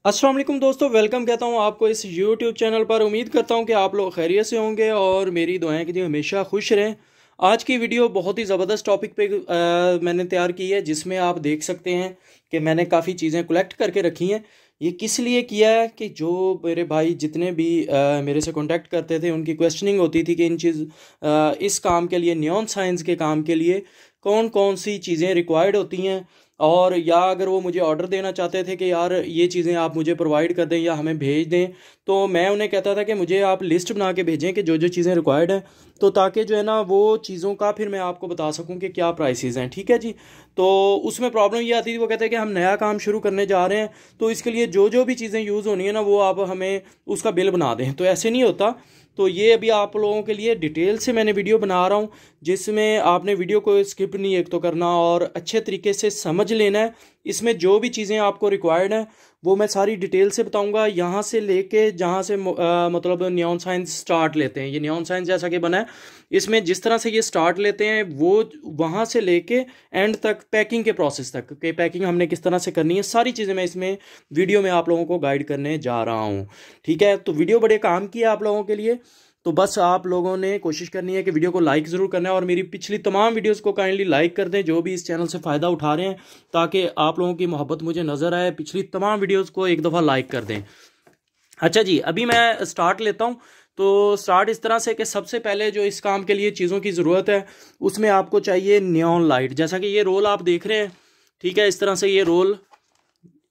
अस्सलाम वालेकुम दोस्तों, वेलकम कहता हूँ आपको इस YouTube चैनल पर। उम्मीद करता हूँ कि आप लोग खैरियत से होंगे और मेरी दुआएं कि जी हमेशा खुश रहें। आज की वीडियो बहुत ही ज़बरदस्त टॉपिक पे मैंने तैयार की है, जिसमें आप देख सकते हैं कि मैंने काफ़ी चीज़ें कलेक्ट करके रखी हैं। ये किस लिए किया है कि जो मेरे भाई जितने भी मेरे से कांटेक्ट करते थे, उनकी क्वेश्चनिंग होती थी कि इस काम के लिए, नियॉन साइंस के काम के लिए कौन कौन सी चीज़ें रिक्वायर्ड होती हैं, और या अगर वो मुझे ऑर्डर देना चाहते थे कि यार ये चीज़ें आप मुझे प्रोवाइड कर दें या हमें भेज दें, तो मैं उन्हें कहता था कि मुझे आप लिस्ट बना के भेजें कि जो जो चीज़ें रिक्वायर्ड हैं, तो ताकि जो है ना वो चीज़ों का फिर मैं आपको बता सकूं कि क्या प्राइसेस हैं। ठीक है जी। तो उसमें प्रॉब्लम ये आती थी, वो कहते हैं कि हम नया काम शुरू करने जा रहे हैं, तो इसके लिए जो जो भी चीज़ें यूज़ होनी है ना, वो आप हमें उसका बिल बना दें। तो ऐसे नहीं होता। तो ये अभी आप लोगों के लिए डिटेल से मैंने वीडियो बना रहा हूँ, जिसमें आपने वीडियो को स्किप नहीं एक तो करना और अच्छे तरीके से समझ लेना है। इसमें जो भी चीज़ें आपको रिक्वायर्ड हैं वो मैं सारी डिटेल से बताऊंगा, यहाँ से लेके जहाँ से मतलब नियॉन साइंस स्टार्ट लेते हैं। ये नियॉन साइंस जैसा कि बना है, इसमें जिस तरह से ये स्टार्ट लेते हैं वो वहाँ से लेके एंड तक, पैकिंग के प्रोसेस तक कि पैकिंग हमने किस तरह से करनी है, सारी चीज़ें मैं इसमें वीडियो में आप लोगों को गाइड करने जा रहा हूँ। ठीक है, तो वीडियो बड़े काम की है आप लोगों के लिए। तो बस आप लोगों ने कोशिश करनी है कि वीडियो को लाइक ज़रूर करना है, और मेरी पिछली तमाम वीडियोस को काइंडली लाइक कर दें जो भी इस चैनल से फ़ायदा उठा रहे हैं, ताकि आप लोगों की मोहब्बत मुझे नज़र आए। पिछली तमाम वीडियोस को एक दफ़ा लाइक कर दें। अच्छा जी, अभी मैं स्टार्ट लेता हूँ। तो स्टार्ट इस तरह से कि सबसे पहले जो इस काम के लिए चीज़ों की ज़रूरत है, उसमें आपको चाहिए नियॉन लाइट। जैसा कि ये रोल आप देख रहे हैं, ठीक है, इस तरह से ये रोल,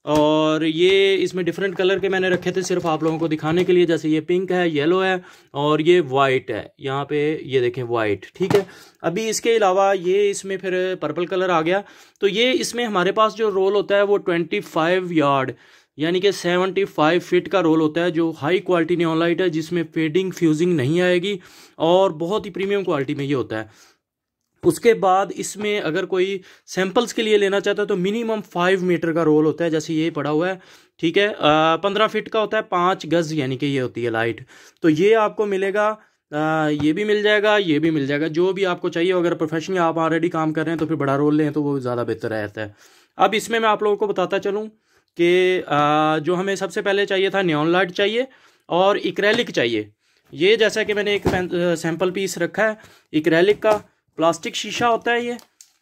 और ये इसमें डिफरेंट कलर के मैंने रखे थे सिर्फ आप लोगों को दिखाने के लिए। जैसे ये पिंक है, येलो है और ये वाइट है, यहाँ पे ये देखें वाइट। ठीक है, अभी इसके अलावा ये इसमें फिर पर्पल कलर आ गया। तो ये इसमें हमारे पास जो रोल होता है वो 25 यार्ड यानी कि 75 फीट का रोल होता है, जो हाई क्वालिटी नियॉन लाइट है, जिसमें फेडिंग फ्यूजिंग नहीं आएगी और बहुत ही प्रीमियम क्वालिटी में ये होता है। उसके बाद इसमें अगर कोई सैंपल्स के लिए लेना चाहता है तो मिनिमम 5 मीटर का रोल होता है, जैसे ये पड़ा हुआ है। ठीक है, 15 फीट का होता है, 5 गज यानी कि ये होती है लाइट। तो ये आपको मिलेगा, ये भी मिल जाएगा, ये भी मिल जाएगा, जो भी आपको चाहिए। अगर प्रोफेशनली आप ऑलरेडी काम कर रहे हैं तो फिर बड़ा रोल लें तो वो ज़्यादा बेहतर रहता है। अब इसमें मैं आप लोगों को बताता चलूँ कि जो हमें सबसे पहले चाहिए था, नियॉन लाइट चाहिए और इक्रेलिक चाहिए। ये जैसा कि मैंने एक सैंपल पीस रखा है इक्रेलिक का। प्लास्टिक शीशा होता है ये,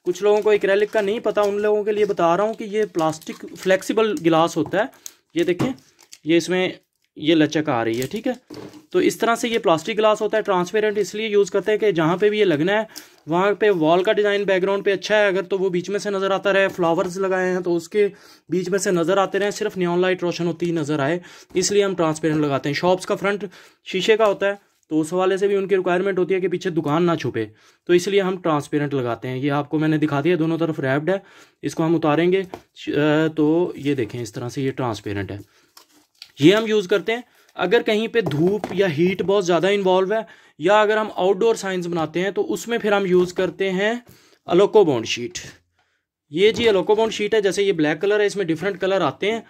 कुछ लोगों को एक्रेलिक का नहीं पता, उन लोगों के लिए बता रहा हूँ कि ये प्लास्टिक फ्लेक्सिबल गिलास होता है। ये देखें, ये इसमें ये लचक आ रही है। ठीक है, तो इस तरह से ये प्लास्टिक गिलास होता है। ट्रांसपेरेंट इसलिए यूज़ करते हैं कि जहाँ पे भी ये लगना है वहाँ पे वॉल का डिज़ाइन बैकग्राउंड पे अच्छा है, अगर तो वो बीच में से नज़र आता रहे। फ्लावर्स लगाए हैं तो उसके बीच में से नज़र आते रहे, सिर्फ नियॉन लाइट रोशन होती ही नज़र आए, इसलिए हम ट्रांसपेरेंट लगाते हैं। शॉप्स का फ्रंट शीशे का होता है, तो उस हवाले से भी उनकी रिक्वायरमेंट होती है कि पीछे दुकान ना छुपे, तो इसलिए हम ट्रांसपेरेंट लगाते हैं। ये आपको मैंने दिखा दिया, दोनों तरफ रैप्ड है। इसको हम उतारेंगे तो ये देखें, इस तरह से ये ट्रांसपेरेंट है। ये हम यूज़ करते हैं अगर कहीं पे धूप या हीट बहुत ज़्यादा इन्वॉल्व है, या अगर हम आउटडोर साइंस बनाते हैं तो उसमें फिर हम यूज़ करते हैं अलोकोबॉन्ड शीट। ये जी अलोकोबॉन्ड शीट है, जैसे ये ब्लैक कलर है, इसमें डिफरेंट कलर आते हैं।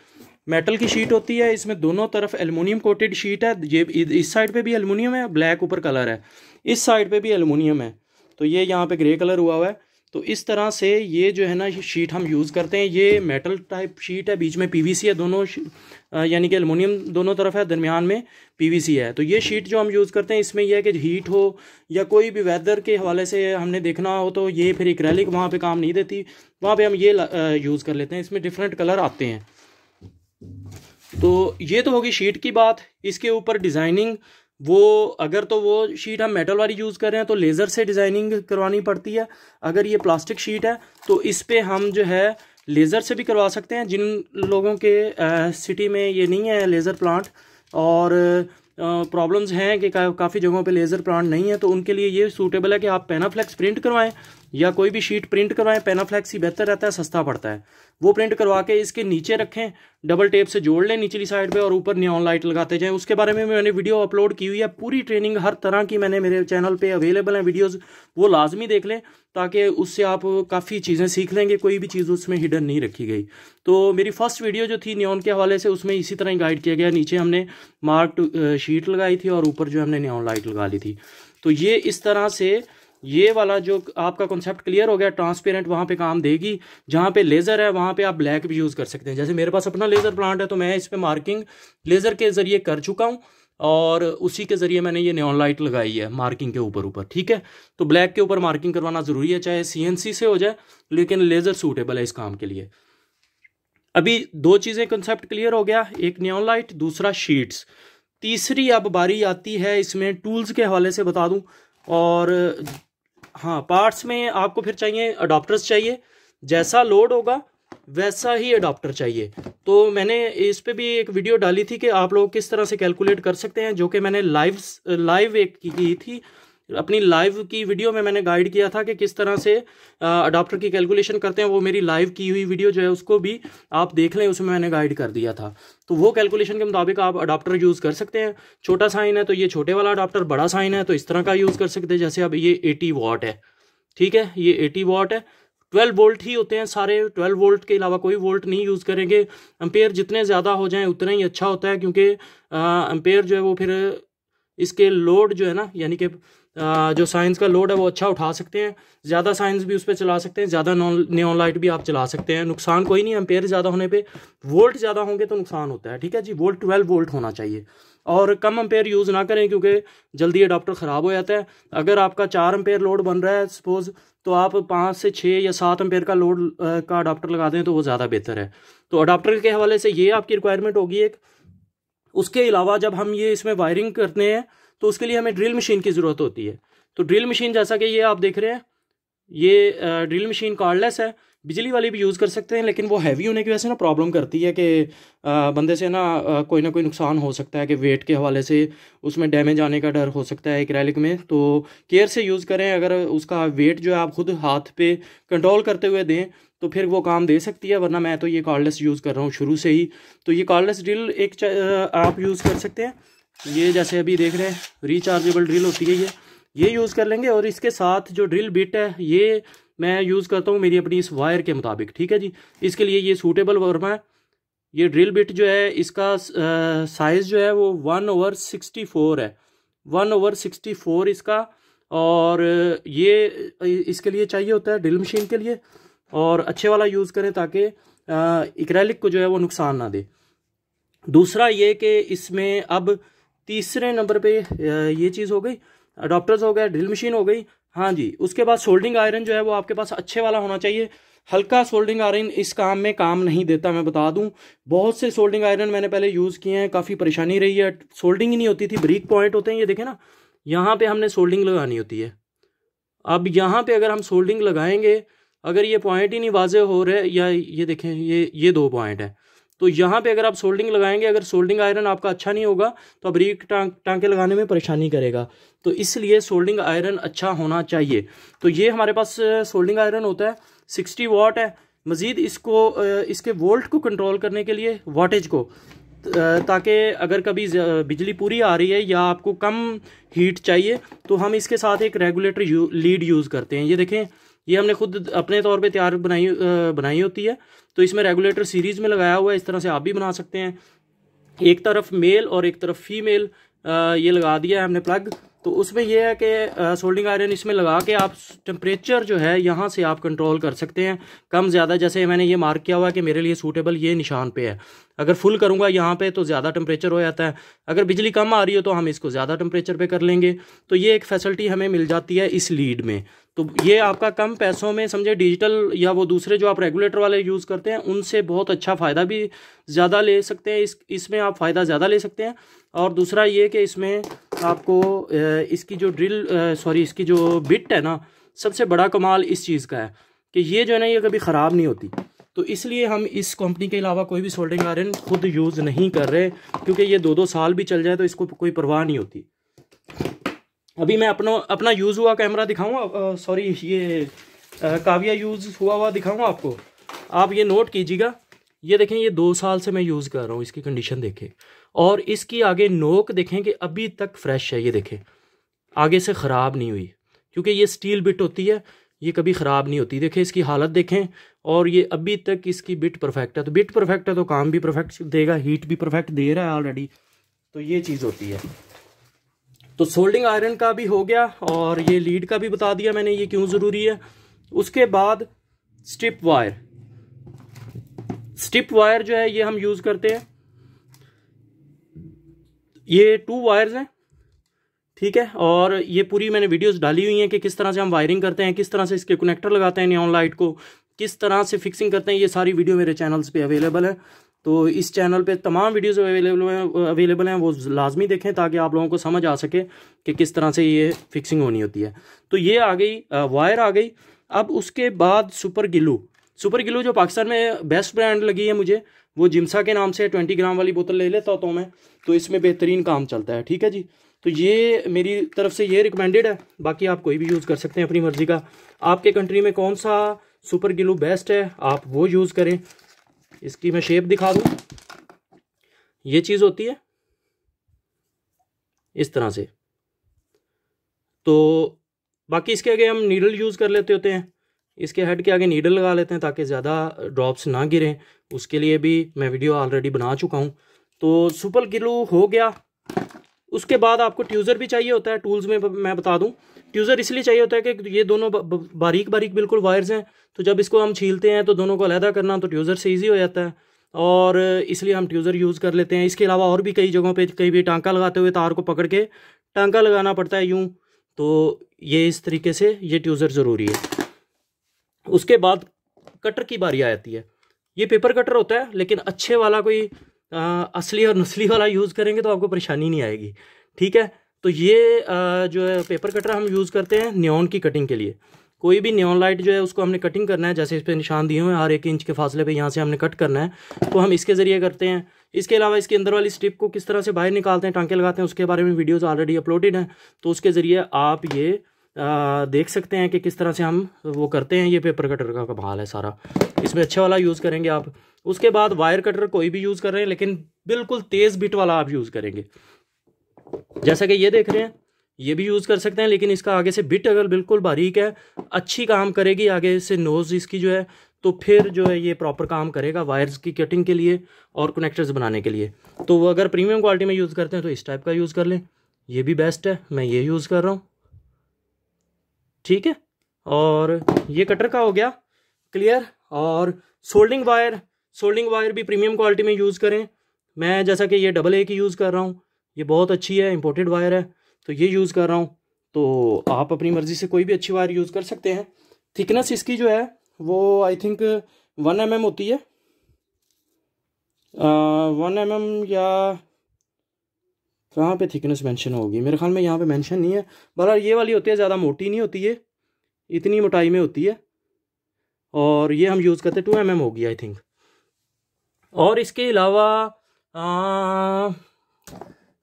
मेटल की शीट होती है, इसमें दोनों तरफ एल्युमिनियम कोटेड शीट है। ये इस साइड पे भी एल्युमिनियम है, ब्लैक ऊपर कलर है, इस साइड पे भी एल्युमिनियम है, तो ये यहाँ पे ग्रे कलर हुआ है। तो इस तरह से ये जो है ना शीट हम यूज़ करते हैं। ये मेटल टाइप शीट है, बीच में पीवीसी है, दोनों यानी कि एल्युमिनियम दोनों तरफ है, दरमियान में पीवीसी है। तो ये शीट जो हम यूज़ करते हैं, इसमें यह है कि हीट हो या कोई भी वेदर के हवाले से हमने देखना हो, तो ये फिर एक्रेलिक वहाँ पे काम नहीं देती, वहाँ पे हम ये यूज़ कर लेते हैं। इसमें डिफरेंट कलर आते हैं। तो ये तो होगी शीट की बात। इसके ऊपर डिज़ाइनिंग, वो अगर तो वो शीट हम मेटल वाली यूज़ कर रहे हैं तो लेज़र से डिज़ाइनिंग करवानी पड़ती है। अगर ये प्लास्टिक शीट है तो इस पे हम जो है लेज़र से भी करवा सकते हैं। जिन लोगों के सिटी में ये नहीं है लेज़र प्लांट, और प्रॉब्लम्स हैं कि काफ़ी जगहों पे लेज़र प्लांट नहीं है, तो उनके लिए ये सूटेबल है कि आप पेनाफ्लेक्स प्रिंट करवाएं या कोई भी शीट प्रिंट करवाएं। पेनाफ्लेक्स ही बेहतर रहता है, सस्ता पड़ता है। वो प्रिंट करवा के इसके नीचे रखें, डबल टेप से जोड़ लें निचली साइड पे, और ऊपर नियॉन लाइट लगाते जाएं। उसके बारे में मैंने वीडियो अपलोड की हुई है, पूरी ट्रेनिंग हर तरह की मैंने मेरे चैनल पे अवेलेबल है वीडियोस, वो लाजमी देख लें, ताकि उससे आप काफ़ी चीज़ें सीख लेंगे। कोई भी चीज़ उसमें हिडन नहीं रखी गई। तो मेरी फर्स्ट वीडियो जो थी नियॉन के हवाले से, उसमें इसी तरह ही गाइड किया गया। नीचे हमने मार्क शीट लगाई थी और ऊपर जो हमने नियॉन लाइट लगा ली थी। तो ये इस तरह से ये वाला जो आपका कॉन्सेप्ट क्लियर हो गया, ट्रांसपेरेंट वहाँ पे काम देगी। जहाँ पे लेज़र है वहाँ पे आप ब्लैक भी यूज़ कर सकते हैं। जैसे मेरे पास अपना लेज़र प्लांट है तो मैं इस पर मार्किंग लेज़र के ज़रिए कर चुका हूँ और उसी के ज़रिए मैंने ये नियॉन लाइट लगाई है मार्किंग के ऊपर ऊपर, ठीक है। तो ब्लैक के ऊपर मार्किंग करवाना ज़रूरी है, चाहे CNC से हो जाए, लेकिन लेज़र सूटेबल है इस काम के लिए। अभी दो चीज़ें कंसेप्ट क्लियर हो गया, एक नियॉन लाइट, दूसरा शीट्स। तीसरी अब बारी आती है इसमें टूल्स के हवाले से बता दूं। और हाँ, पार्ट्स में आपको फिर चाहिए अडॉप्टर्स चाहिए, जैसा लोड होगा वैसा ही अडॉप्टर चाहिए। तो मैंने इस पे भी एक वीडियो डाली थी कि आप लोग किस तरह से कैलकुलेट कर सकते हैं, जो कि मैंने लाइव एक की थी। अपनी लाइव की वीडियो में मैंने गाइड किया था कि किस तरह से अडॉप्टर की कैलकुलेशन करते हैं। वो मेरी लाइव की हुई वीडियो जो है उसको भी आप देख लें, उसमें मैंने गाइड कर दिया था। तो वो कैलकुलेशन के मुताबिक आप अडॉप्टर यूज़ कर सकते हैं। छोटा साइन है तो ये छोटे वाला अडॉप्टर, बड़ा साइन है तो इस तरह का यूज़ कर सकते हैं। जैसे अब ये 80 वाट है, ठीक है, ये 80 वाट है। 12 वोल्ट ही होते हैं सारे, 12 वोल्ट के अलावा कोई वोल्ट नहीं यूज़ करेंगे। एम्पेयर जितने ज़्यादा हो जाएं उतना ही अच्छा होता है, क्योंकि एम्पेयर जो है वो फिर इसके लोड जो है ना, यानी कि जो साइंस का लोड है वो अच्छा उठा सकते हैं। ज़्यादा साइंस भी उस पर चला सकते हैं, ज़्यादा नियॉन लाइट भी आप चला सकते हैं, नुकसान कोई नहीं। एम्पेयर ज़्यादा होने पे, वोल्ट ज़्यादा होंगे तो नुकसान होता है, ठीक है जी। वोल्ट 12 वोल्ट होना चाहिए और कम एम्पेयर यूज़ ना करें, क्योंकि जल्दी अडॉप्टर ख़राब हो जाता है। अगर आपका 4 एम्पेयर लोड बन रहा है सपोज़, तो आप 5 से 6 या 7 एम्पेयर का लोड का अडॉप्टर लगा दें तो वो ज़्यादा बेहतर है। तो अडॉप्टर के हवाले से ये आपकी रिक्वायरमेंट होगी एक। उसके अलावा जब हम ये इसमें वायरिंग करते हैं तो उसके लिए हमें ड्रिल मशीन की ज़रूरत होती है। तो ड्रिल मशीन, जैसा कि ये आप देख रहे हैं, ये ड्रिल मशीन कॉर्डलेस है, बिजली वाली भी यूज़ कर सकते हैं, लेकिन वो हैवी होने की वजह से ना प्रॉब्लम करती है कि बंदे से ना कोई नुकसान हो सकता है कि वेट के हवाले से उसमें डैमेज आने का डर हो सकता है एक्रेलिक में। तो केयर से यूज़ करें। अगर उसका वेट जो है आप खुद हाथ पे कंट्रोल करते हुए दें तो फिर वो काम दे सकती है, वरना मैं तो ये कॉर्डलेस यूज़ कर रहा हूँ शुरू से ही। तो ये कॉर्डलेस ड्रिल एक आप यूज़ कर सकते हैं। ये जैसे अभी देख रहे हैं रिचार्जेबल ड्रिल होती है, ये यूज़ कर लेंगे। और इसके साथ जो ड्रिल बिट है ये मैं यूज़ करता हूँ मेरी अपनी इस वायर के मुताबिक, ठीक है जी। इसके लिए ये सूटेबल वर्मा है। ये ड्रिल बिट जो है इसका साइज़ जो है वो 1/64 है, 1/64 इसका। और ये इसके लिए चाहिए होता है ड्रिल मशीन के लिए। और अच्छे वाला यूज़ करें ताकि एक्रेलिक को जो है वो नुकसान ना दे। दूसरा ये कि इसमें अब तीसरे नंबर पे ये चीज़ हो गई, अडॉप्टर्स हो गया, ड्रिल मशीन हो गई। हाँ जी, उसके बाद सोल्डिंग आयरन जो है वो आपके पास अच्छे वाला होना चाहिए। हल्का सोल्डिंग आयरन इस काम में काम नहीं देता, मैं बता दूं। बहुत से सोल्डिंग आयरन मैंने पहले यूज़ किए हैं, काफ़ी परेशानी रही है, सोल्डिंग ही नहीं होती थी। ब्रीक पॉइंट होते हैं, ये देखें ना, यहाँ पे हमने सोल्डिंग लगानी होती है। अब यहाँ पे अगर हम सोल्डिंग लगाएंगे, अगर ये पॉइंट ही नहीं वाजे हो रहे, या ये देखें ये 2 पॉइंट है, तो यहाँ पे अगर आप सोल्डिंग लगाएंगे, अगर सोल्डिंग आयरन आपका अच्छा नहीं होगा तो अब ब्रीक टांके लगाने में परेशानी करेगा। तो इसलिए सोल्डिंग आयरन अच्छा होना चाहिए। तो ये हमारे पास सोल्डिंग आयरन होता है, 60 वाट है। मज़ीद इसको इसके वोल्ट को कंट्रोल करने के लिए, वाटेज को, ताकि अगर कभी बिजली पूरी आ रही है या आपको कम हीट चाहिए तो हम इसके साथ एक रेगुलेटर लीड यूज़ करते हैं। ये देखें, ये हमने खुद अपने तौर पे तैयार बनाई होती है। तो इसमें रेगुलेटर सीरीज़ में लगाया हुआ है, इस तरह से आप भी बना सकते हैं। एक तरफ मेल और एक तरफ फीमेल ये लगा दिया है हमने प्लग। तो उसमें यह है कि सोल्डिंग आयरन इसमें लगा के आप टेम्परेचर जो है यहाँ से आप कंट्रोल कर सकते हैं, कम ज़्यादा। जैसे मैंने ये मार्क किया हुआ है कि मेरे लिए सूटेबल ये निशान पे है। अगर फुल करूँगा यहाँ पे तो ज़्यादा टेम्परेचर हो जाता है, अगर बिजली कम आ रही हो तो हम इसको ज़्यादा टेम्परेचर पे कर लेंगे। तो ये एक फैसिलिटी हमें मिल जाती है इस लीड में। तो ये आपका कम पैसों में, समझे, डिजिटल या वो दूसरे जो आप रेगुलेटर वाले यूज़ करते हैं उनसे बहुत अच्छा फ़ायदा भी ज़्यादा ले सकते हैं। इसमें आप फ़ायदा ज़्यादा ले सकते हैं। और दूसरा ये कि इसमें आपको इसकी जो बिट है ना, सबसे बड़ा कमाल इस चीज़ का है कि ये जो है ना, ये कभी ख़राब नहीं होती। तो इसलिए हम इस कंपनी के अलावा कोई भी सोल्डरिंग आयरन खुद यूज़ नहीं कर रहे, क्योंकि ये 2-2 साल भी चल जाए तो इसको कोई परवाह नहीं होती। अभी मैं अपना यूज़ हुआ कैमरा दिखाऊंगा, सॉरी ये काविया यूज़ हुआ दिखाऊंगा आपको। आप ये नोट कीजिएगा, ये देखें, ये 2 साल से मैं यूज़ कर रहा हूँ। इसकी कंडीशन देखें और इसकी आगे नोक देखें कि अभी तक फ्रेश है। ये देखें, आगे से ख़राब नहीं हुई, क्योंकि ये स्टील बिट होती है, ये कभी ख़राब नहीं होती। देखें इसकी हालत देखें, और ये अभी तक इसकी बिट परफेक्ट है। तो बिट परफेक्ट है तो काम भी परफेक्ट देगा, हीट भी परफेक्ट दे रहा है ऑलरेडी। तो ये चीज़ होती है। तो सोल्डिंग आयरन का भी हो गया और ये लीड का भी बता दिया मैंने ये क्यों ज़रूरी है। उसके बाद स्ट्रिप वायर। स्ट्रिप वायर जो है ये हम यूज़ करते हैं, ये 2 वायर्स हैं, ठीक है। और ये पूरी मैंने वीडियोस डाली हुई हैं कि किस तरह से हम वायरिंग करते हैं, किस तरह से इसके कनेक्टर लगाते हैं नियॉन लाइट को, किस तरह से फिक्सिंग करते हैं। ये सारी वीडियो मेरे चैनल्स पे अवेलेबल है। तो इस चैनल पे तमाम वीडियोस अवेलेबल हैं, वो लाजमी देखें ताकि आप लोगों को समझ आ सके कि किस तरह से ये फिक्सिंग होनी होती है। तो ये आ गई वायर आ गई। अब उसके बाद सुपर गिलू। सुपर गिलू जो पाकिस्तान में बेस्ट ब्रांड लगी है मुझे, वो जिम्सा के नाम से 20 ग्राम वाली बोतल ले लेता हूँ मैं, तो इसमें बेहतरीन काम चलता है, ठीक है जी। तो ये मेरी तरफ से ये रिकमेंडेड है, बाकी आप कोई भी यूज़ कर सकते हैं अपनी मर्ज़ी का। आपके कंट्री में कौन सा सुपर गिलू बेस्ट है आप वो यूज़ करें। इसकी मैं शेप दिखा दूँ, ये चीज़ होती है इस तरह से। तो बाकी इसके आगे हम नीडल यूज़ कर लेते होते हैं, इसके हेड के आगे नीडल लगा लेते हैं ताकि ज़्यादा ड्रॉप्स ना गिरें। उसके लिए भी मैं वीडियो ऑलरेडी बना चुका हूँ। तो सुपर गिलू हो गया। उसके बाद आपको ट्यूज़र भी चाहिए होता है। टूल्स में मैं बता दूं, ट्यूज़र इसलिए चाहिए होता है कि ये दोनों बारीक बारीक बिल्कुल वायर्स हैं, तो जब इसको हम छीलते हैं तो दोनों को अलहदा करना तो ट्यूज़र से ईजी हो जाता है, और इसलिए हम ट्यूज़र यूज़ कर लेते हैं। इसके अलावा और भी कई जगहों पे कहीं भी टांका लगाते हुए तार को पकड़ के टांका लगाना पड़ता है यूँ, तो ये इस तरीके से ये ट्यूज़र ज़रूरी है। उसके बाद कटर की बारी आ जाती है। ये पेपर कटर होता है, लेकिन अच्छे वाला कोई असली और नस्ली वाला यूज़ करेंगे तो आपको परेशानी नहीं आएगी, ठीक है। तो ये जो है पेपर कटर हम यूज़ करते हैं नियॉन की कटिंग के लिए। कोई भी नियॉन लाइट जो है उसको हमने कटिंग करना है, जैसे इस पर निशान दिए हुए हैं, हर 1 इंच के फासले पे यहाँ से हमने कट करना है, तो हम इसके ज़रिए करते हैं। इसके अलावा इसके अंदर वाली स्ट्रिप को किस तरह से बाहर निकालते हैं, टांके लगाते हैं, उसके बारे में वीडियोज़ ऑलरेडी अपलोडेड हैं, तो उसके ज़रिए आप ये देख सकते हैं कि किस तरह से हम वो करते हैं। ये पेपर कटर का कमाल है सारा, इसमें अच्छा वाला यूज़ करेंगे आप। उसके बाद वायर कटर कोई भी यूज़ कर रहे हैं, लेकिन बिल्कुल तेज़ बिट वाला आप यूज़ करेंगे। जैसा कि ये देख रहे हैं, ये भी यूज़ कर सकते हैं, लेकिन इसका आगे से बिट अगर बिल्कुल बारीक है, अच्छी काम करेगी, आगे से नोज़ इसकी जो है, तो फिर जो है ये प्रॉपर काम करेगा वायर्स की कटिंग के लिए और कनेक्टर्स बनाने के लिए। तो वो अगर प्रीमियम क्वालिटी में यूज़ करते हैं तो इस टाइप का यूज़ कर लें, ये भी बेस्ट है, मैं ये यूज़ कर रहा हूँ, ठीक है। और ये कटर का हो गया क्लियर। और सोल्डिंग वायर भी प्रीमियम क्वालिटी में यूज़ करें। मैं जैसा कि ये AA की यूज़ कर रहा हूँ, ये बहुत अच्छी है, इंपोर्टेड वायर है, तो ये यूज़ कर रहा हूँ। तो आप अपनी मर्ज़ी से कोई भी अच्छी वायर यूज़ कर सकते हैं। थिकनेस इसकी जो है वो आई थिंक 1 mm होती है, 1 mm, या कहाँ पे थिकनेस मेंशन होगी, मेरे ख्याल में यहाँ पे मेंशन नहीं है। बहरहाल ये वाली होती है, ज़्यादा मोटी नहीं होती है, इतनी मोटाई में होती है, और ये हम यूज़ करते हैं 2 mm होगी आई थिंक। और इसके अलावा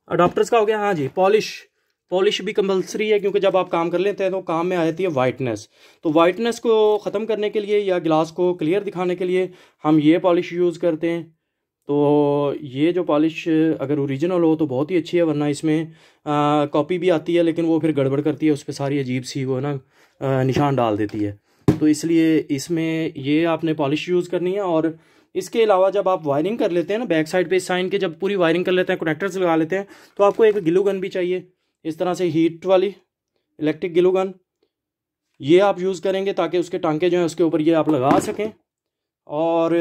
अडाप्टर्स का हो गया। हाँ जी, पॉलिश भी कंपलसरी है, क्योंकि जब आप काम कर लेते हैं तो काम में आ जाती है वाइटनेस। तो वाइटनेस को ख़त्म करने के लिए या गिलास को क्लियर दिखाने के लिए हम ये पॉलिश यूज़ करते हैं। तो ये जो पॉलिश अगर ओरिजिनल हो तो बहुत ही अच्छी है, वरना इसमें कॉपी भी आती है, लेकिन वो फिर गड़बड़ करती है, उस पर सारी अजीब सी वो ना निशान डाल देती है। तो इसलिए इसमें ये आपने पॉलिश यूज़ करनी है। और इसके अलावा जब आप वायरिंग कर लेते हैं ना, बैक साइड पे इस साइन के जब पूरी वायरिंग कर लेते हैं, कनेक्टर्स लगा लेते हैं, तो आपको एक ग्लू गन भी चाहिए, इस तरह से हीट वाली इलेक्ट्रिक ग्लू गन। ये आप यूज़ करेंगे ताकि उसके टांके जो हैं उसके ऊपर ये आप लगा सकें। और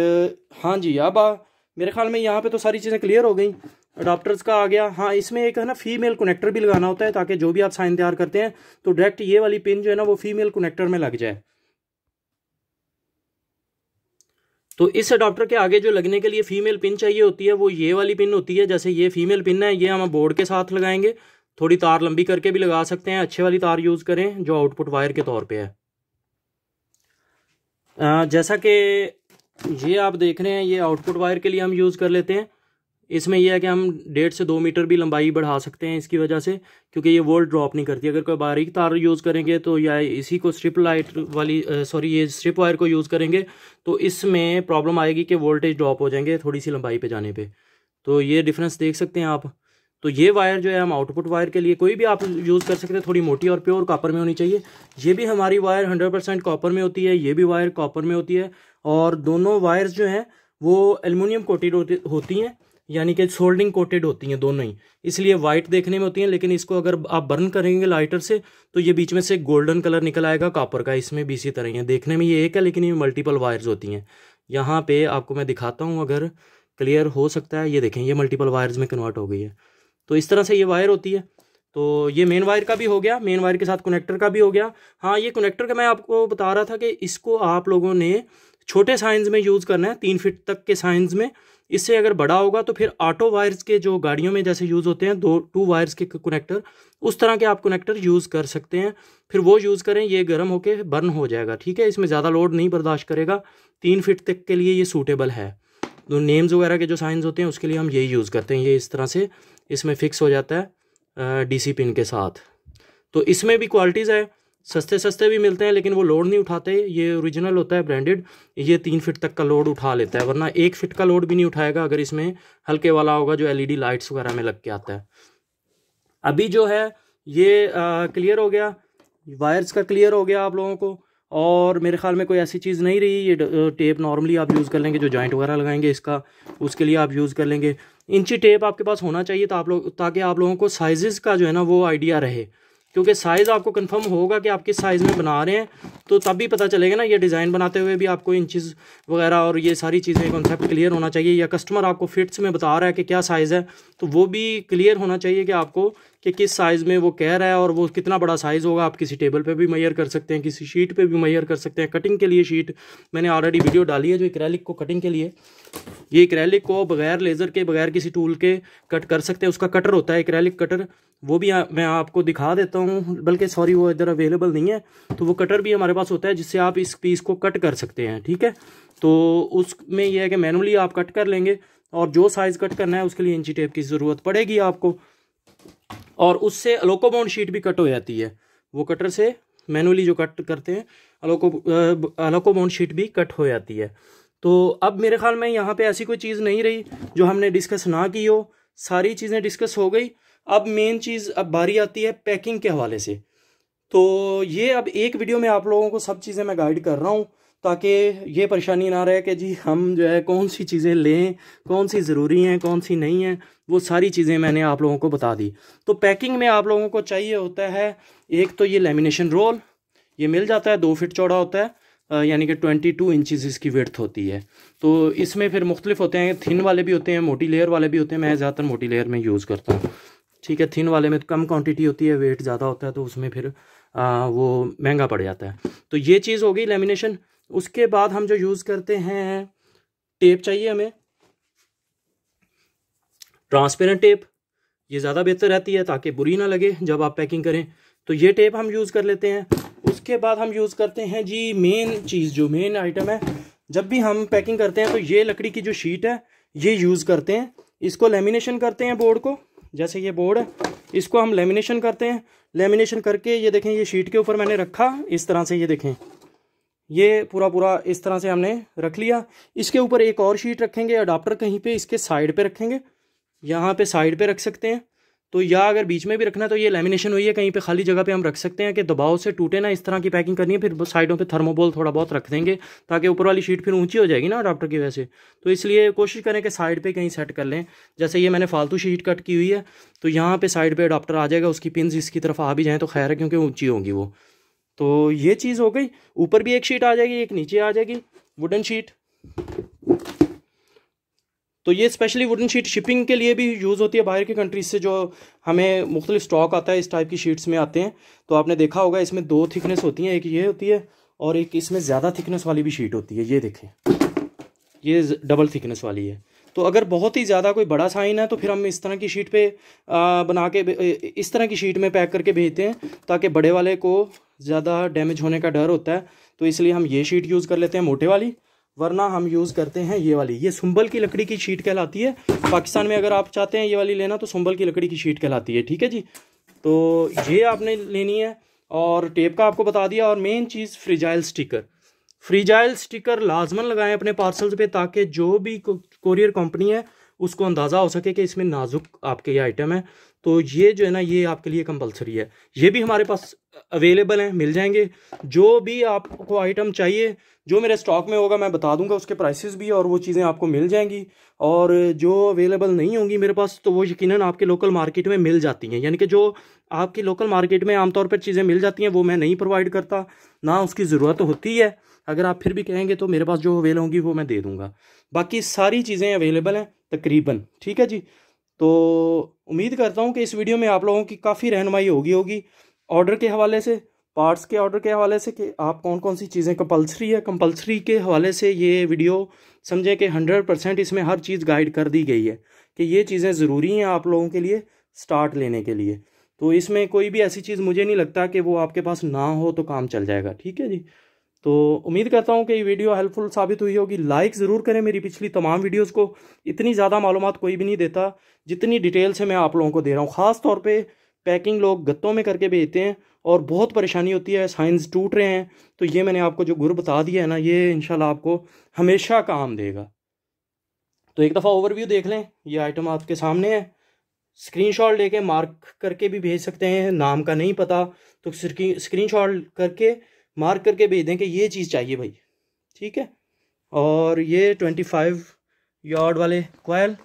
हाँ जी, अब मेरे ख्याल में यहाँ पे तो सारी चीज़ें क्लियर हो गई। अडाप्टर्स का आ गया। हाँ, इसमें एक है ना फीमेल कनेक्टर भी लगाना होता है, ताकि जो भी आप साइन तैयार करते हैं तो डायरेक्ट ये वाली पिन जो है ना वो फीमेल कनेक्टर में लग जाए। तो इस अडाप्टर के आगे जो लगने के लिए फीमेल पिन चाहिए होती है वो ये वाली पिन होती है। जैसे ये फीमेल पिन है, ये हम बोर्ड के साथ लगाएंगे, थोड़ी तार लंबी करके भी लगा सकते हैं, अच्छे वाली तार यूज़ करें जो आउटपुट वायर के तौर पे है। जैसा कि ये आप देख रहे हैं, ये आउटपुट वायर के लिए हम यूज़ कर लेते हैं। इसमें यह है कि हम 1.5 से 2 मीटर भी लंबाई बढ़ा सकते हैं इसकी वजह से, क्योंकि ये वोल्ट ड्रॉप नहीं करती। अगर कोई बारीक तार यूज़ करेंगे तो या इसी को स्ट्रिप लाइट वाली ये स्ट्रिप वायर को यूज़ करेंगे तो इसमें प्रॉब्लम आएगी कि वोल्टेज ड्रॉप हो जाएंगे थोड़ी सी लंबाई पे जाने पे। तो ये डिफरेंस देख सकते हैं आप। तो ये वायर जो है हम आउटपुट वायर के लिए कोई भी आप यूज़ कर सकते हैं, थोड़ी मोटी और प्योर कॉपर में होनी चाहिए। ये भी हमारी वायर 100% कॉपर में होती है, ये भी वायर कॉपर में होती है, और दोनों वायर्स जो हैं वो एल्युमिनियम कोटेड होती हैं। यानी कि सोल्डिंग कोटेड होती हैं दोनों ही, इसलिए वाइट देखने में होती हैं। लेकिन इसको अगर आप बर्न करेंगे लाइटर से तो ये बीच में से गोल्डन कलर निकल आएगा कॉपर का। इसमें भी इसी तरह ही है, देखने में ये एक है लेकिन ये मल्टीपल वायर्स होती हैं। यहाँ पे आपको मैं दिखाता हूँ, अगर क्लियर हो सकता है, ये देखें ये मल्टीपल वायर्स में कन्वर्ट हो गई है। तो इस तरह से ये वायर होती है। तो ये मेन वायर का भी हो गया, मेन वायर के साथ कनेक्टर का भी हो गया। हाँ, ये कनेक्टर का मैं आपको बता रहा था कि इसको आप लोगों ने छोटे साइज़ में यूज़ करना है, 3 फीट तक के साइज़ में। इससे अगर बड़ा होगा तो फिर ऑटो वायर्स के जो गाड़ियों में जैसे यूज़ होते हैं 2 वायर्स के कनेक्टर, उस तरह के आप कनेक्टर यूज़ कर सकते हैं। फिर वो यूज़ करें, ये गर्म होकर बर्न हो जाएगा, ठीक है। इसमें ज़्यादा लोड नहीं बर्दाश्त करेगा, 3 फीट तक के लिए ये सूटेबल है। तो नेम्स वगैरह के जो साइंस होते हैं उसके लिए हम यही यूज़ करते हैं। ये इस तरह से इसमें फ़िक्स हो जाता है डीसी पिन के साथ। तो इसमें भी क्वालिटीज़ है, सस्ते भी मिलते हैं लेकिन वो लोड नहीं उठाते। ये ओरिजिनल होता है ब्रांडेड, ये 3 फीट तक का लोड उठा लेता है, वरना 1 फीट का लोड भी नहीं उठाएगा अगर इसमें हल्के वाला होगा जो एलईडी लाइट्स वगैरह में लग के आता है। अभी जो है ये क्लियर हो गया, वायर्स का क्लियर हो गया आप लोगों को। और मेरे ख्याल में कोई ऐसी चीज़ नहीं रही। ये टेप नॉर्मली आप यूज़ कर लेंगे, जो जॉइंट वगैरह लगाएंगे इसका, उसके लिए आप यूज़ कर लेंगे। इंची टेप आपके पास होना चाहिए ताकि आप लोगों को साइज़ का जो है ना वो आइडिया रहे, क्योंकि साइज़ आपको कंफर्म होगा कि आप किस साइज़ में बना रहे हैं, तो तब भी पता चलेगा ना। ये डिज़ाइन बनाते हुए भी आपको इंचेस वगैरह और ये सारी चीज़ें कॉन्सेप्ट क्लियर होना चाहिए। या कस्टमर आपको फिट्स में बता रहा है कि क्या साइज़ है, तो वो भी क्लियर होना चाहिए कि आपको कि किस साइज़ में वो कह रहा है और वो कितना बड़ा साइज़ होगा। आप किसी टेबल पे भी मेजर कर सकते हैं, किसी शीट पे भी मेजर कर सकते हैं। कटिंग के लिए शीट मैंने ऑलरेडी वीडियो डाली है, जो एक्रेलिक को कटिंग के लिए, ये एक्रेलिक को बगैर लेज़र के, बगैर किसी टूल के कट कर सकते हैं। उसका कटर होता है एक्रेलिक कटर, वो भी मैं आपको दिखा देता हूँ, बल्कि सॉरी वो इधर अवेलेबल नहीं है। तो वो कटर भी हमारे पास होता है जिससे आप इस पीस को कट कर सकते हैं, ठीक है। तो उसमें यह है कि मैनुअली आप कट कर लेंगे, और जो साइज़ कट करना है उसके लिए इंची टेप की ज़रूरत पड़ेगी आपको। और उससे अलोको बाउंड शीट भी कट हो जाती है, वो कटर से मैनुअली जो कट करते हैं अलोको बाउंड शीट भी कट हो जाती है। तो अब मेरे ख्याल में यहाँ पे ऐसी कोई चीज़ नहीं रही जो हमने डिस्कस ना की हो, सारी चीज़ें डिस्कस हो गई। अब मेन चीज़, अब बारी आती है पैकिंग के हवाले से। तो ये अब एक वीडियो में आप लोगों को सब चीज़ें मैं गाइड कर रहा हूँ, ताकि ये परेशानी ना रहे कि जी हम जो है कौन सी चीज़ें लें, कौन सी ज़रूरी हैं, कौन सी नहीं हैं। वो सारी चीज़ें मैंने आप लोगों को बता दी। तो पैकिंग में आप लोगों को चाहिए होता है एक तो ये लेमिनेशन रोल, ये मिल जाता है, 2 फीट चौड़ा होता है, यानी कि 22 इंचज़ इसकी विड्थ होती है। तो इसमें फिर मुख्तलिफ होते हैं, थिन वाले भी होते हैं, मोटी लेयर वाले भी होते हैं। मैं ज़्यादातर मोटी लेयर में यूज़ करता हूँ, ठीक है। थिन वाले में कम क्वांटिटी होती है, वेट ज़्यादा होता है, तो उसमें फिर वो महंगा पड़ जाता है। तो ये चीज़ हो गई लेमिनेशन। उसके बाद हम जो यूज़ करते हैं, टेप चाहिए हमें, ट्रांसपेरेंट टेप। ये ज़्यादा बेहतर रहती है ताकि बुरी ना लगे जब आप पैकिंग करें। तो ये टेप हम यूज़ कर लेते हैं। उसके बाद हम यूज़ करते हैं जी मेन चीज़, जो मेन आइटम है जब भी हम पैकिंग करते हैं, तो ये लकड़ी की जो शीट है ये यूज़ करते हैं। इसको लेमिनेशन करते हैं बोर्ड को, जैसे ये बोर्ड है इसको हम लेमिनेशन करते हैं। लेमिनेशन करके ये देखें, ये शीट के ऊपर मैंने रखा इस तरह से, ये देखें ये पूरा इस तरह से हमने रख लिया। इसके ऊपर एक और शीट रखेंगे, अडाप्टर कहीं पे इसके साइड पे रखेंगे, यहाँ पे साइड पे रख सकते हैं। तो या अगर बीच में भी रखना है तो ये लेमिनेशन हुई है, कहीं पे खाली जगह पे हम रख सकते हैं कि दबाव से टूटे ना। इस तरह की पैकिंग करनी है। फिर साइडों पे थर्मोबोल थोड़ा बहुत रख देंगे ताकि ऊपर वाली शीट फिर ऊंची हो जाएगी ना अडाप्टर की वजह से। तो इसलिए कोशिश करें कि साइड पे कहीं सेट कर लें। जैसे ये मैंने फालतू शीट कट की हुई है, तो यहाँ पे साइड पे अडाप्टर आ जाएगा, उसकी पिन्स इसकी तरफ आ भी जाएँ तो खैर है, क्योंकि ऊँची होंगी वो। तो ये चीज़ हो गई। ऊपर भी एक शीट आ जाएगी, एक नीचे आ जाएगी वुडन शीट। तो ये स्पेशली वुडन शीट शिपिंग के लिए भी यूज़ होती है, बाहर की कंट्रीज से जो हमें मुख्तलिफ स्टॉक आता है इस टाइप की शीट्स में आते हैं। तो आपने देखा होगा इसमें 2 थिकनेस होती हैं, एक ये होती है और एक इसमें ज़्यादा थिकनेस वाली भी शीट होती है। ये देखें, ये डबल थिकनेस वाली है। तो अगर बहुत ही ज़्यादा कोई बड़ा साइन है तो फिर हम इस तरह की शीट पे बना के इस तरह की शीट में पैक करके भेजते हैं, ताकि बड़े वाले को ज़्यादा डैमेज होने का डर होता है। तो इसलिए हम ये शीट यूज़ कर लेते हैं मोटे वाली, वरना हम यूज़ करते हैं ये वाली। ये सुंबल की लकड़ी की शीट कहलाती है। पाकिस्तान में अगर आप चाहते हैं ये वाली लेना तो सुंबल की लकड़ी की शीट कहलाती है, ठीक है जी। तो ये आपने लेनी है। और टेप का आपको बता दिया। और मेन चीज़ फ्रीजाइल स्टिकर। फ्रीजाइल स्टिकर लाजमन लगाएं अपने पार्सल्स पे, ताकि जो भी कोरियर कंपनी है उसको अंदाज़ा हो सके कि इसमें नाजुक आपके ये आइटम है। तो ये जो है ना ये आपके लिए कंपलसरी है। ये भी हमारे पास अवेलेबल हैं, मिल जाएंगे। जो भी आपको आइटम चाहिए जो मेरे स्टॉक में होगा मैं बता दूंगा उसके प्राइसेस भी, और वो चीज़ें आपको मिल जाएंगी। और जो अवेलेबल नहीं होंगी मेरे पास तो वो यकीनन आपके लोकल मार्केट में मिल जाती हैं, यानी कि जो आपकी लोकल मार्केट में आमतौर पर चीज़ें मिल जाती हैं वो मैं नहीं प्रोवाइड करता, ना उसकी ज़रूरत होती है। अगर आप फिर भी कहेंगे तो मेरे पास जो अवेल होंगी वो मैं दे दूँगा। बाकी सारी चीज़ें अवेलेबल हैं तकरीबन, ठीक है जी। तो उम्मीद करता हूँ कि इस वीडियो में आप लोगों की काफ़ी रहनुमाई होगी ऑर्डर के हवाले से, पार्ट्स के ऑर्डर के हवाले से, कि आप कौन कौन सी चीज़ें कंपलसरी है। कंपलसरी के हवाले से ये वीडियो समझें कि 100% इसमें हर चीज़ गाइड कर दी गई है कि ये चीज़ें ज़रूरी हैं आप लोगों के लिए स्टार्ट लेने के लिए। तो इसमें कोई भी ऐसी चीज़ मुझे नहीं लगता कि वो आपके पास ना हो तो काम चल जाएगा, ठीक है जी। तो उम्मीद करता हूँ कि ये वीडियो हेल्पफुल साबित हुई होगी। लाइक ज़रूर करें मेरी पिछली तमाम वीडियोस को। इतनी ज़्यादा मालूमात कोई भी नहीं देता जितनी डिटेल से मैं आप लोगों को दे रहा हूँ। ख़ास तौर पे पैकिंग लोग गत्तों में करके भेजते हैं और बहुत परेशानी होती है, साइंस टूट रहे हैं। तो ये मैंने आपको जो गुर बता दिया है ना, ये इंशाल्लाह आपको हमेशा काम देगा। तो एक दफ़ा ओवरव्यू देख लें, ये आइटम आपके सामने है। स्क्रीनशॉट लेके मार्क करके भी भेज सकते हैं, नाम का नहीं पता तो स्क्रीनशॉट करके मार्क करके भेज दें कि ये चीज़ चाहिए भाई, ठीक है। और ये 25 यार्ड वाले कोयल,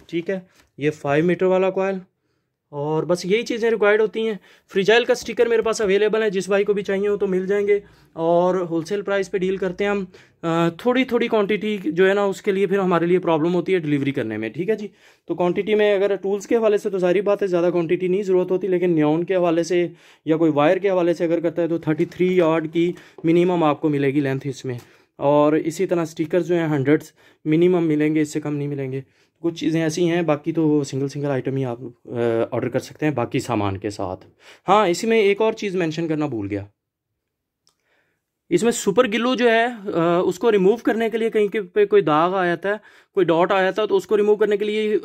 ठीक है, ये 5 मीटर वाला कोयल, और बस यही चीज़ें रिक्वायर्ड होती हैं। फ्रीजाइल का स्टिकर मेरे पास अवेलेबल है, जिस भाई को भी चाहिए हो तो मिल जाएंगे। और होलसेल प्राइस पे डील करते हैं हम। थोड़ी थोड़ी क्वांटिटी जो है ना उसके लिए फिर हमारे लिए प्रॉब्लम होती है डिलीवरी करने में, ठीक है जी। तो क्वांटिटी में अगर टूल्स के हवाले से तो सारी बात है, ज़्यादा क्वांटिटी नहीं ज़रूरत होती, लेकिन न्योन के हवाले से या कोई वायर के हवाले से अगर करता है तो 33 यार्ड की मिनिमम आपको मिलेगी लेंथ इसमें। और इसी तरह स्टिकर्स जो हैं 100 मिनिमम मिलेंगे, इससे कम नहीं मिलेंगे। कुछ चीज़ें ऐसी हैं, बाकी तो सिंगल सिंगल आइटम ही आप ऑर्डर कर सकते हैं बाकी सामान के साथ। हाँ, इसी में एक और चीज़ मेंशन करना भूल गया, इसमें सुपर गिल्लू जो है उसको रिमूव करने के लिए कहीं के पे कोई दाग आ जाता है, कोई डॉट आ जाता है, तो उसको रिमूव करने के लिए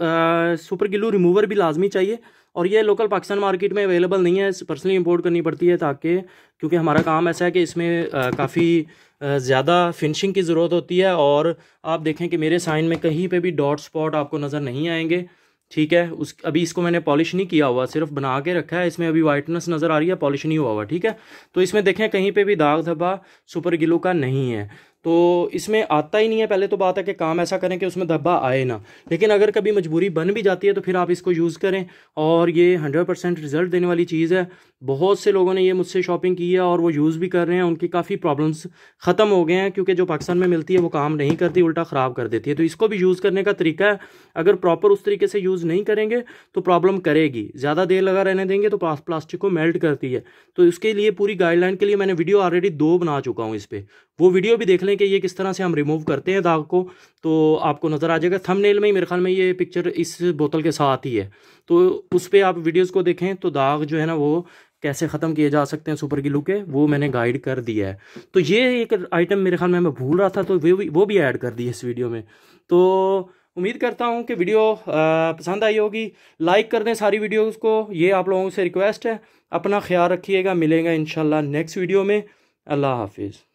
सुपर गिल्लू रिमूवर भी लाजमी चाहिए। और ये लोकल पाकिस्तान मार्केट में अवेलेबल नहीं है, पर्सनली इंपोर्ट करनी पड़ती है, ताकि क्योंकि हमारा काम ऐसा है कि इसमें काफ़ी ज़्यादा फिनिशिंग की ज़रूरत होती है। और आप देखें कि मेरे साइन में कहीं पे भी डॉट स्पॉट आपको नज़र नहीं आएंगे, ठीक है। अभी इसको मैंने पॉलिश नहीं किया हुआ, सिर्फ बना के रखा है। इसमें अभी वाइटनेस नज़र आ रही है, पॉलिश नहीं हुआ हुआ, ठीक है। तो इसमें देखें कहीं पे भी दाग धब्बा सुपर गिल्लू का नहीं है, तो इसमें आता ही नहीं है। पहले तो बात है कि काम ऐसा करें कि उसमें धब्बा आए ना, लेकिन अगर कभी मजबूरी बन भी जाती है तो फिर आप इसको यूज़ करें। और ये 100% रिजल्ट देने वाली चीज़ है। बहुत से लोगों ने ये मुझसे शॉपिंग की है और वो यूज़ भी कर रहे हैं, उनकी काफ़ी प्रॉब्लम्स ख़त्म हो गए हैं, क्योंकि जो पाकिस्तान में मिलती है वो काम नहीं करती, उल्टा ख़राब कर देती है। तो इसको भी यूज़ करने का तरीका है, अगर प्रॉपर उस तरीके से यूज़ नहीं करेंगे तो प्रॉब्लम करेगी। ज़्यादा देर लगा रहने देंगे तो प्लास्टिक को मेल्ट करती है। तो इसके लिए पूरी गाइडलाइन के लिए मैंने वीडियो ऑलरेडी 2 बना चुका हूँ इस पर, वो वीडियो भी देख लें कि ये किस तरह से हम रिमूव करते हैं दाग को, तो आपको नज़र आ जाएगा। थंबनेल में ही मेरे ख्याल में ये पिक्चर इस बोतल के साथ ही है, तो उस पर आप वीडियोस को देखें तो दाग जो है ना वो कैसे ख़त्म किए जा सकते हैं सुपर गिलू के, वो मैंने गाइड कर दिया है। तो ये एक आइटम मेरे ख्याल में मैं भूल रहा था, तो वो भी ऐड कर दी है इस वीडियो में। तो उम्मीद करता हूँ कि वीडियो पसंद आई होगी। लाइक कर दें सारी वीडियोज़ को, ये आप लोगों से रिक्वेस्ट है। अपना ख्याल रखिएगा, मिलेंगे इंशाल्लाह नेक्स्ट वीडियो में। अल्लाह हाफिज़।